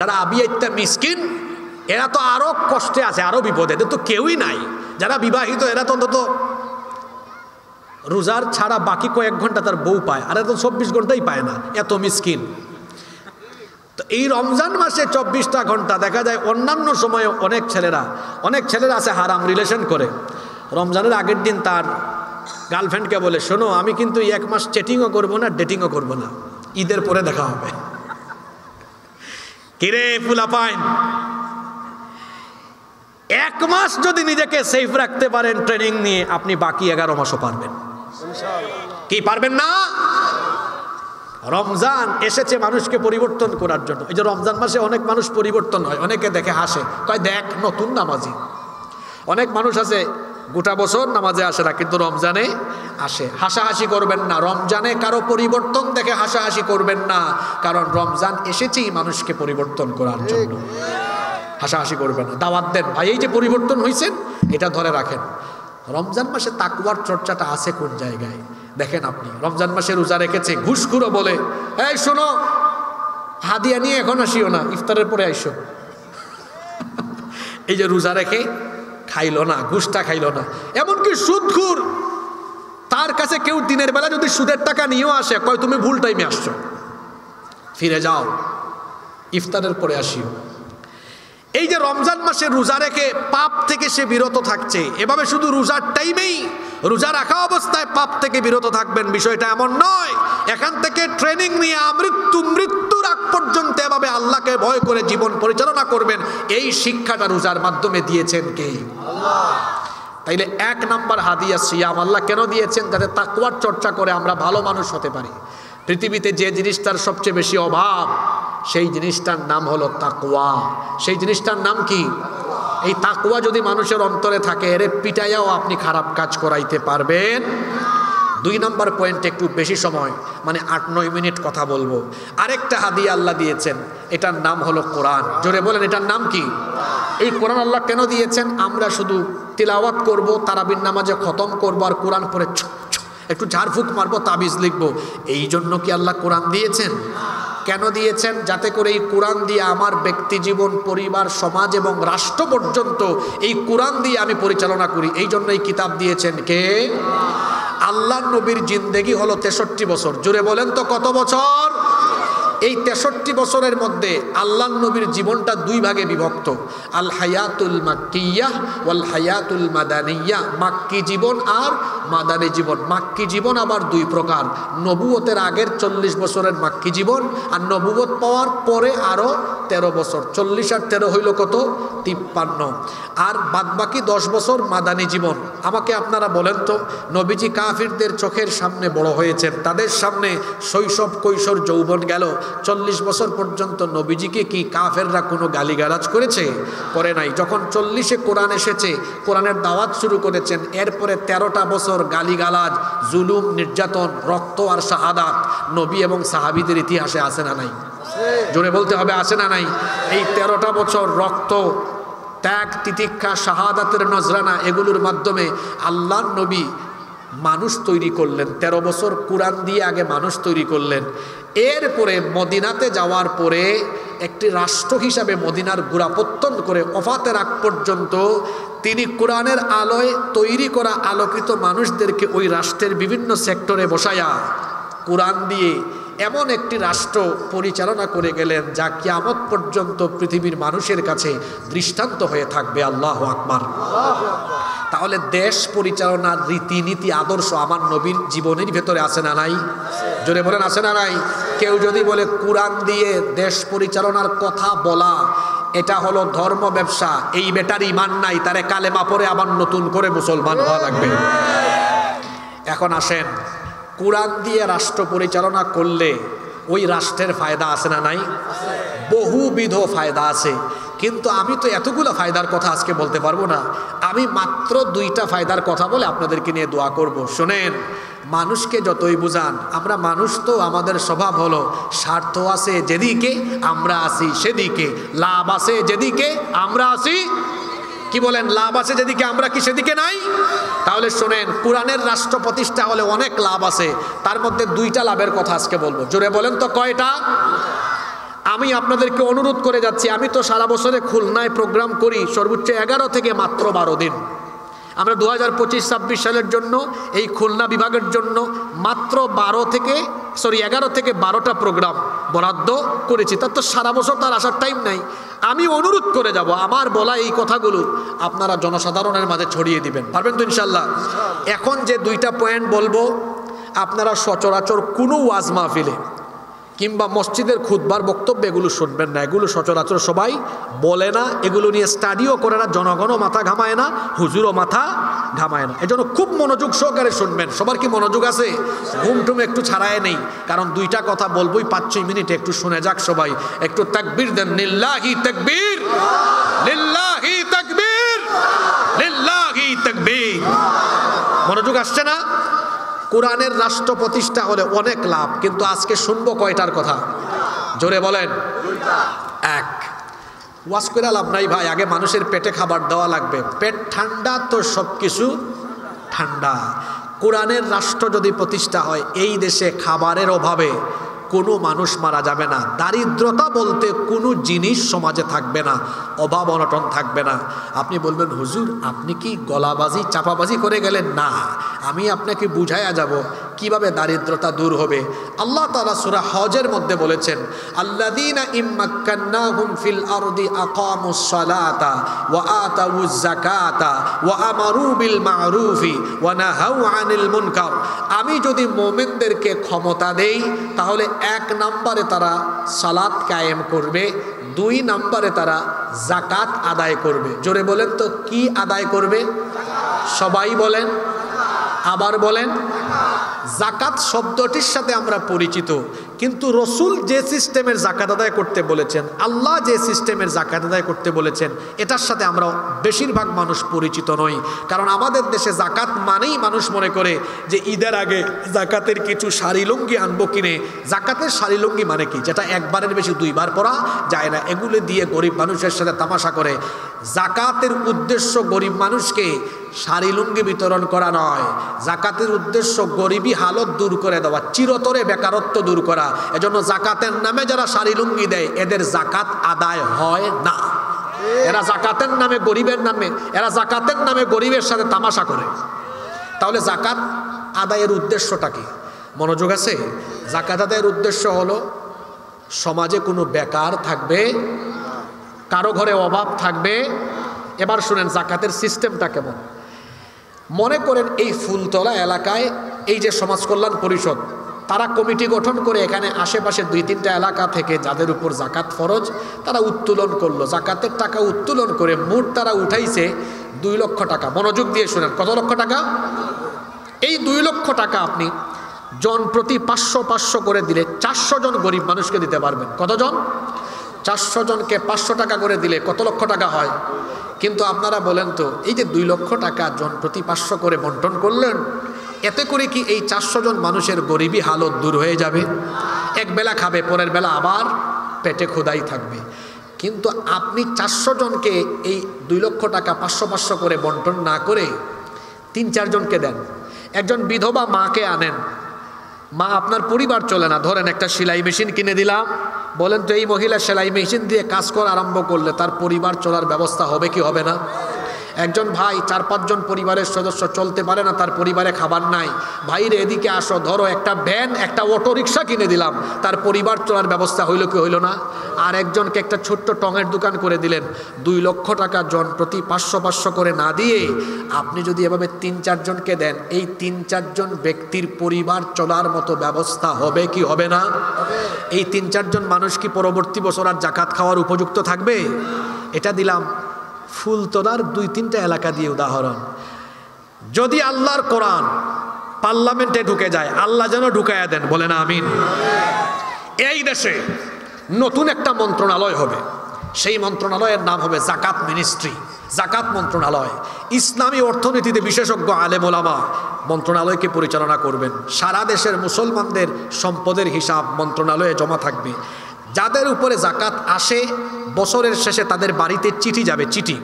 যারা আবিয়াইত্যা মিসকিন এরা তো আরো কষ্টে আছে, আরো বিপদে, এদের তো কেউই নাই। যারা বিবাহিত এরা তো অন্তত রোজার ছাড়া বাকি কয়েক ঘন্টা তার বউ পায়, আর এত 24 ঘন্টাই পায় না, এত মিসকিন। তো এই রমজান মাসে 24টা ঘন্টা দেখা যায়। অন্যান্য সময়ে অনেক ছেলেরা আছে হারাম রিলেশন করে। রমজানের আগের দিন তার গার্লফ্রেন্ডকে বলে, শোনো আমি কিন্তু 1 মাস চ্যাটিংও করবো না, ডেটিংও করবো না, ঈদের পরে দেখা হবে। কিরে ফুলাপাইন, 1 মাস যদি নিজেকে সেফ রাখতে পারেন ট্রেনিং নিয়ে, আপনি বাকি 11 মাসও পারবেন। কি পারবেন না? রমজান এসেছে মানুষকে পরিবর্তন করার জন্য। এই যে রমজান মাসে অনেক মানুষ পরিবর্তন হয়, অনেকে দেখে হাসে, কয় দেখ নতুন নামাজি। অনেক মানুষ আছে গোটা বছর নামাজে আসে না, কিন্তু রমজানে আসে। হাসাহাসি করবেন না, রমজানে কারো পরিবর্তন দেখে হাসাহাসি করবেন না, কারণ রমজান এসেছেই মানুষকে পরিবর্তন করার জন্য। হাসাহাসি করবেন না, দাওয়াত দেন, ভাই এই যে পরিবর্তন হয়েছেন এটা ধরে রাখেন। রমজান মাসে তাকওয়ার চর্চাটা আছে কোন জায়গায় দেখেন আপনি। রমজান মাসে রোজা রেখেছে, ঘুষখুরো বলে, এই শোনো হাদিয়া নিয়ে এখন আসিও না, ইফতারের পরে আইসো। এই যে রোজা রেখে খাইলো না, ঘুষটা খাইলো না। এমনকি সুদখোর, তার কাছে কেউ দিনের বেলা যদি সুদের টাকা নিয়েও আসে, কয় তুমি ভুল টাইমে আসছো, ফিরে যাও, ইফতারের পরে আসিও। এই যে রমজান মাসে রোজা রেখে পাপ থেকে সে বিরত থাকছে, এভাবে শুধু রোজার টাইমেই, রোজা রাখা অবস্থায় পাপ থেকে বিরত থাকবেন, বিষয়টা এমন নয়। এখান থেকে ট্রেনিং নিয়ে মৃত্যুর আগ পর্যন্ত এভাবে আল্লাহকে ভয় করে জীবন পরিচালনা করবেন, এই শিক্ষাটা রোজার মাধ্যমে দিয়েছেন কে? আল্লাহ। তাইলে 1 নাম্বার হাদিয়া সিয়াম আল্লাহ কেন দিয়েছেন? যাতে তাকওয়ার চর্চা করে আমরা ভালো মানুষ হতে পারি। পৃথিবীতে যে জিনিসটার সবচেয়ে বেশি অভাব, সেই জিনিসটার নাম হলো তাকওয়া। সেই জিনিসটার নাম কি? এই তাকওয়া যদি মানুষের অন্তরে থাকে, এরে পিটাইয়াও আপনি খারাপ কাজ করাইতে পারবেন। 2 নম্বর পয়েন্ট, একটু বেশি সময়, মানে 8-9 মিনিট কথা বলবো। আরেকটা হাদিয়া আল্লাহ দিয়েছেন, এটার নাম হলো কোরআন। জোরে বলেন, এটার নাম কি? এই কোরআন আল্লাহ কেন দিয়েছেন? আমরা শুধু তিলাওয়াত করব, তারাবির নামাজে খতম করবো, আর কোরআন পড়ে একটু ঝাড়ফুঁক মারবো, তাবিজ লিখবো, এই জন্য কি আল্লাহ কোরআন দিয়েছেন? কেন দিয়েছেন? যাতে করে এই কোরআন দিয়ে আমার ব্যক্তি জীবন, পরিবার, সমাজ এবং রাষ্ট্র পর্যন্ত এই কোরআন দিয়ে আমি পরিচালনা করি। এই জন্য এই কিতাব দিয়েছেন কে? আল্লাহর নবীর জিন্দেগি হলো 63 বছর। জুড়ে বলেন তো কত বছর? এই 63 বছরের মধ্যে আল্লাহর নবীর জীবনটা 2 ভাগে বিভক্ত, আল হায়াতুল মাক্কিয়াহ ওয়াল হায়াতুল মাদানিয়াহ। মাক্কি জীবন আর মাদানী জীবন। মাক্কি জীবন আবার 2 প্রকার, নবুয়তের আগের 40 বছরের মাক্কি জীবন, আর নবুয়ত পাওয়ার পরে আরো 13 বছর। 40 আর 13 হইল কত? 53। আর বাদবাকি 10 বছর মাদানী জীবন। আমাকে আপনারা বলেন তো, নবীজি কাফিরদের চোখের সামনে বড় হয়েছেন, তাদের সামনে শৈশব, কৈশোর, যৌবন গেল। 40 বছর পর্যন্ত নবীজিকে কি কাফেররা কোনো গালিগালাজ করেছে? করে নাই। যখন 40-এ কোরআন এসেছে, কোরআনের দাওয়াত শুরু করেছেন, এরপরে 13টা বছর গালিগালাজ, জুলুম, নির্যাতন, রক্ত আর শাহাদাত নবী এবং সাহাবীদের ইতিহাসে আছে না নাই? জোরে বলতে হবে, আছে না নাই? এই 13টা বছর রক্ত, ত্যাগ, তিতিক্ষা, শাহাদাতের নজরানা, এগুলোর মাধ্যমে আল্লাহর নবী মানুষ তৈরি করলেন। 13 বছর কোরআন দিয়ে আগে মানুষ তৈরি করলেন। এরপরে মদিনাতে যাওয়ার পরে একটি রাষ্ট্র হিসাবে মদিনার গোড়াপত্তন করে ওফাতের আগ পর্যন্ত তিনি কোরআনের আলোয় তৈরি করা আলোকিত মানুষদেরকে ওই রাষ্ট্রের বিভিন্ন সেক্টরে বসায়া কোরআন দিয়ে এমন একটি রাষ্ট্র পরিচালনা করে গেলেন, যা কিয়ামত পর্যন্ত পৃথিবীর মানুষের কাছে দৃষ্টান্ত হয়ে থাকবে। আল্লাহু আকবার। তাহলে দেশ পরিচালনার রীতিনীতি, আদর্শ আমার নবীর জীবনের ভেতরে আছে না নাই? জোরে বলেন, আছে না নাই? কেউ যদি বলে কোরআন দিয়ে দেশ পরিচালনার কথা বলা এটা হলো ধর্ম ব্যবসা, এই বেটার ঈমান নাই, তারে কালেমা পড়ে আবার নতুন করে মুসলমান হওয়া লাগবে। এখন আসেন, কোরআন দিয়ে রাষ্ট্র পরিচালনা করলে ওই রাষ্ট্রের ফায়দা আছে না নাই? বহুবিধ ফায়দা আছে, কিন্তু আমি তো এতগুলো ফায়দার কথা আজকে বলতে পারবো না। আমি মাত্র 2টা ফায়দার কথা বলে আপনাদেরকে নিয়ে দোয়া করব। শোনেন, মানুষকে যতই বুঝান, আমরা মানুষ তো, আমাদের স্বভাব হলো স্বার্থ আছে যেদিকে আমরা আসি সেদিকে, লাভ আছে যেদিকে আমরা আসি, কি বলেন, লাভ আছে যেদিকে আমরা কি সেদিকে নাই? তাহলে শোনেন, কোরআনের রাষ্ট্র প্রতিষ্ঠা হলে অনেক লাভ আছে, তার মধ্যে 2টা লাভের কথা আজকে বলবো। জোরে বলেন তো কয়টা? আমি আপনাদেরকে অনুরোধ করে যাচ্ছি, আমি তো সারা বছরে খুলনায় প্রোগ্রাম করি সর্বোচ্চ 11 থেকে মাত্র 12 দিন। আমরা 2025-26 সালের জন্য এই খুলনা বিভাগের জন্য মাত্র 11 থেকে 12টা প্রোগ্রাম বরাদ্দ করেছি। তার তো সারা বছর তার আসার টাইম নাই। আমি অনুরোধ করে যাব, আমার বলা এই কথাগুলো আপনারা জনসাধারণের মাঝে ছড়িয়ে দিবেন, পারবেন তো ইনশাল্লাহ? এখন যে 2টা পয়েন্ট বলবো, আপনারা সচরাচর কোনো ওয়াজ মাহফিলে কিংবা মসজিদের খুতবার বক্তব্য এগুলো শুনবেন না। এগুলো সচরাচর সবাই বলে না, এগুলো নিয়ে স্টাডিও করে না, জনগণও মাথা ঘামায় না, হুজুরও মাথা ঘামায় না। এজন্য খুব মনোযোগ সহকারে শুনবেন। সবার কি মনোযোগ আছে? ঘুমটুম একটু ছাড়ায় নেই, কারণ 2টা কথা বলবোই 5-6 মিনিটে, একটু শুনে যাক সবাই। একটু তাকবীর দেন, লিল্লাহি তাকবীর, লিল্লাহি তাকবীর, লিল্লাহি তাকবীর। মনোযোগ আসছে না? কোরআনের রাষ্ট্র প্রতিষ্ঠা হলে অনেক লাভ, কিন্তু আজকে শুনবো কয়টার কথা? জোরে বলেন। 1, ওয়াজ করে লাভ নাই ভাই, আগে মানুষের পেটে খাবার দেওয়া লাগবে। পেট ঠান্ডা তো সব কিছু ঠান্ডা। কোরআনের রাষ্ট্র যদি প্রতিষ্ঠা হয়, এই দেশে খাবারের অভাবে কোনো মানুষ মারা যাবে না, দারিদ্রতা বলতে কোনো জিনিস সমাজে থাকবে না, অভাব অনটন থাকবে না। আপনি বলবেন, হুজুর আপনি কি গলাবাজি চাপাবাজি করে গেলেন? না, আমি আপনাকে বুঝাইয়া যাব কিভাবে দারিদ্রতা দূর হবে। আল্লাহ তাআলা সূরা হজের মধ্যে বলেছেন, আল্লাযীনা ইম্মাক্কান্নাহুম ফিল আরদি আকামুস সালাতা ওয়া আতাউজ যাকাতা ওয়া আমারু বিল মা'রুফি ওয়া নাহাউ আনিল মুনকার। আমি যদি মুমিনদেরকে ক্ষমতা দেই, তাহলে 1 নম্বরে তারা সালাত কায়েম করবে, 2 নম্বরে তারা যাকাত আদায় করবে। জোরে বলেন তো, কি আদায় করবে? সবাই বলেন, আবার বলেন। যাকাত শব্দটির সাথে আমরা পরিচিত, কিন্তু রসুল যে সিস্টেমের যাকাত আদায় করতে বলেছেন, আল্লাহ যে সিস্টেমের যাকাত আদায় করতে বলেছেন, এটার সাথে আমরা বেশিরভাগ মানুষ পরিচিত নই। কারণ আমাদের দেশে যাকাত মানেই মানুষ মনে করে যে ঈদের আগে যাকাতের কিছু শাড়ি লুঙ্গি আনবো কিনে। যাকাতের শাড়ি লুঙ্গি মানে কি? যেটা একবারের বেশি 2 বার পরা যায় না, এগুলো দিয়ে গরিব মানুষের সাথে তামাশা করে। যাকাতের উদ্দেশ্য গরিব মানুষকে শাড়ি লুঙ্গি বিতরণ করা নয়, যাকাতের উদ্দেশ্য গরিবী হালত দূর করে দেওয়া, চিরতরে বেকারত্ব দূর করা। এজন্য যাকাতের নামে যারা শাড়ি লুঙ্গি দেয়, এদের যাকাত আদায় হয় না। এরা যাকাতের নামে গরিবের নামে, এরা যাকাতের নামে গরিবের সাথে তামাশা করে। তাহলে যাকাত আদায়ের উদ্দেশ্যটা কি? মনোযোগ আছে? যাকাত আদায়ের উদ্দেশ্য হলো সমাজে কোনো বেকার থাকবে, কারো ঘরে অভাব থাকবে। এবার শুনেন যাকাতের সিস্টেমটা কেমন। মনে করেন এই ফুলতলা এলাকায় এই যে সমাজ কল্যাণ পরিষদ, তারা কমিটি গঠন করে এখানে আশেপাশে 2-3টা এলাকা থেকে যাদের উপর যাকাত ফরজ, তারা উত্তোলন করলো। যাকাতের টাকা উত্তোলন করে মোট তারা উঠাইছে 2 লক্ষ টাকা। মনোযোগ দিয়ে শুনেন, কত লক্ষ টাকা? এই 2 লক্ষ টাকা আপনি জন প্রতি 500 করে দিলে 400 জন গরিব মানুষকে দিতে পারবেন। কতজন? 400 জনকে 500 টাকা করে দিলে কত লক্ষ টাকা হয়? কিন্তু আপনারা বলেন তো, এই যে 2 লক্ষ টাকা জন প্রতি 500 করে বন্টন করলেন, এতে করে কি এই 400 জন মানুষের গরিবী হালত দূর হয়ে যাবে? এক বেলা খাবে, পরের বেলা আবার পেটে খোদাই থাকবে। কিন্তু আপনি 400 জনকে এই 2 লক্ষ টাকা 500 করে বন্টন না করে 3-4 জনকে দেন। একজন বিধবা মাকে আনেন, মা আপনার পরিবার চলে না, ধরেন একটা সেলাই মেশিন কিনে দিলাম। বলেন তো, এই মহিলা সেলাই মেশিন দিয়ে কাজ করা আরম্ভ করলে তার পরিবার চলার ব্যবস্থা হবে কি হবে না? একজন ভাই 4-5 জন পরিবারের সদস্য চলতে পারে না, তার পরিবারে খাবার নাই। ভাইরে এদিকে আসো, ধরো একটা ভ্যান, একটা অটো রিক্সা কিনে দিলাম, তার পরিবার চলার ব্যবস্থা হইল কি হইল না? আর একজনকে একটা ছোট্ট টঙের দোকান করে দিলেন। 2 লক্ষ টাকা জন প্রতি 500 করে না দিয়ে আপনি যদি এভাবে 3-4 জনকে দেন, এই 3-4 জন ব্যক্তির পরিবার চলার মতো ব্যবস্থা হবে কি হবে না? এই 3-4 জন মানুষ কি পরবর্তী বছর আর যাকাত খাওয়ার উপযুক্ত থাকবে? এটা দিলাম ফুলতলার 2-3টা এলাকা দিয়ে উদাহরণ। যদি আল্লাহর কোরআন পার্লামেন্টে ঢুকে যায়, আল্লাহ যেন ঢুকাইয়া দেন, বলেন আমিন। এই দেশে নতুন একটা মন্ত্রণালয় হবে, সেই মন্ত্রণালয়ের নাম হবে যাকাত মিনিস্ট্রি, যাকাত মন্ত্রণালয়। ইসলামী অর্থনীতিতে বিশেষজ্ঞ আলেম ওলামা মন্ত্রণালয়কে পরিচালনা করবেন। সারা দেশের মুসলমানদের সম্পদের হিসাব মন্ত্রণালয়ে জমা থাকবে। যাদের উপরে যাকাত আসে, বছরের শেষে তাদের বাড়িতে চিঠি যাবে, চিঠি।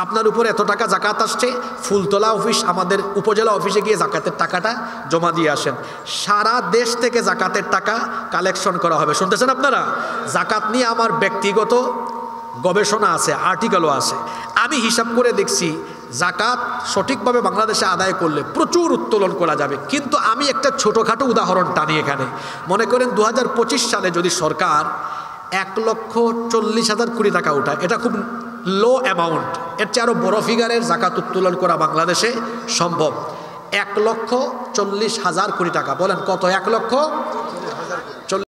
আপনার উপর এত টাকা জাকাত আসছে, ফুলতলা অফিস আমাদের উপজেলা অফিসে গিয়ে জাকাতের টাকাটা জমা দিয়ে আসেন। সারা দেশ থেকে জাকাতের টাকা কালেকশন করা হবে। শুনতেছেন আপনারা? জাকাত নিয়ে আমার ব্যক্তিগত গবেষণা আছে, আর্টিকেলও আছে। আমি হিসাব করে দেখছি জাকাত সঠিকভাবে বাংলাদেশে আদায় করলে প্রচুর উত্তোলন করা যাবে। কিন্তু আমি একটা ছোটোখাটো উদাহরণ টানি এখানে। মনে করেন 2025 সালে যদি সরকার 1,40,000 কোটি টাকা উঠায়, এটা খুব লো অ্যামাউন্ট, এর চেয়ে আরও বড় ফিগারের জাকাত উত্তোলন করা বাংলাদেশে সম্ভব। 1,40,000 কোটি টাকা, বলেন কত? 1,00,000